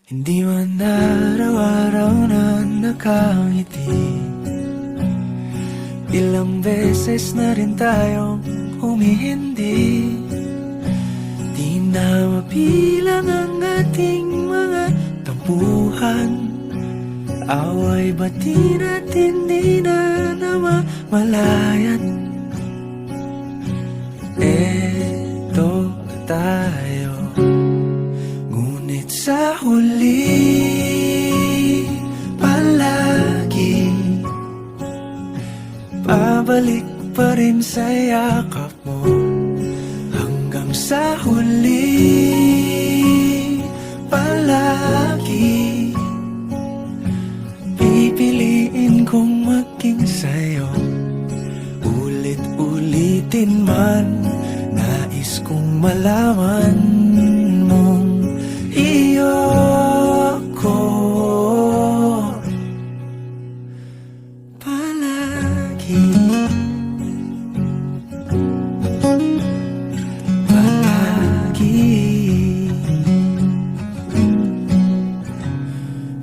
Hindi man araw-araw na nakangiti, ilang beses na rin tayong humihindi. Di na mabilang ang ating mga tampuhan, away bati natin di na namamalayan. Eto tayo, ngunit sa huli palagi pabalik pa rin sa yakap mo. Hanggang sa huli palagi pipiliin kong maging sa'yo. Ulit-ulitin man, nais kong malaman mong iyo ako palagi.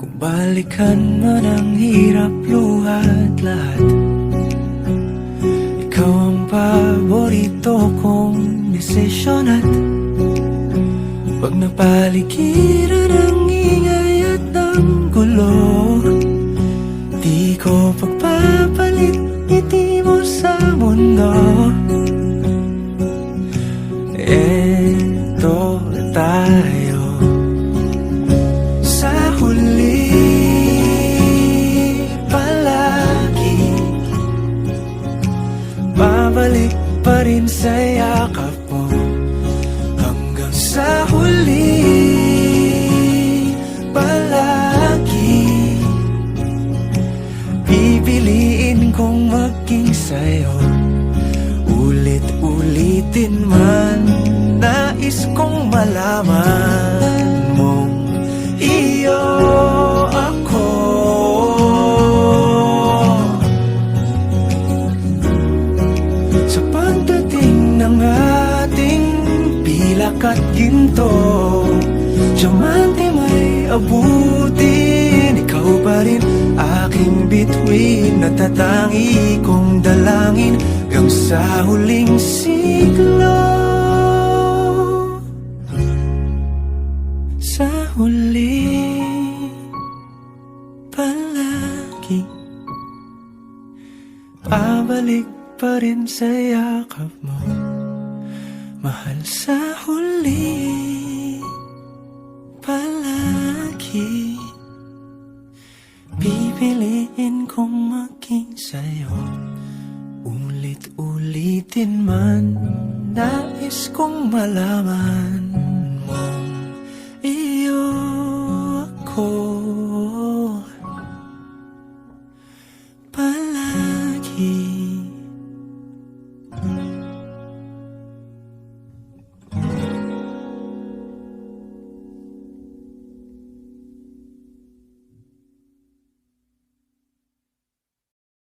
Kung balikan man ang hirap, luhat lahat, ikaw ang paborito kong desisyon. At pag napaligiran ang ingay at ang gulo, di ko pagpapalit ngiti mo sa mundo. Eto tayo, sa huli palagi babalik pa rin sa yakap mo. Hanggang sa huli palagi pipiliin kong maging sa'yo. Ulit-ulitin man, nais kong malaman mong iyo ako. Sa pagdating ng ating pilak at ginto, diamante may abutin, ikaw pa rin aking bituin, natatangi kong dalangin hanggang sa huling siglo. Sa huli palagi pabalik pa rin sa yakap mo, mahal. Sa huli palagi pipiliin kong maging sa'yo. Ulit-ulitin man, nais kong malaman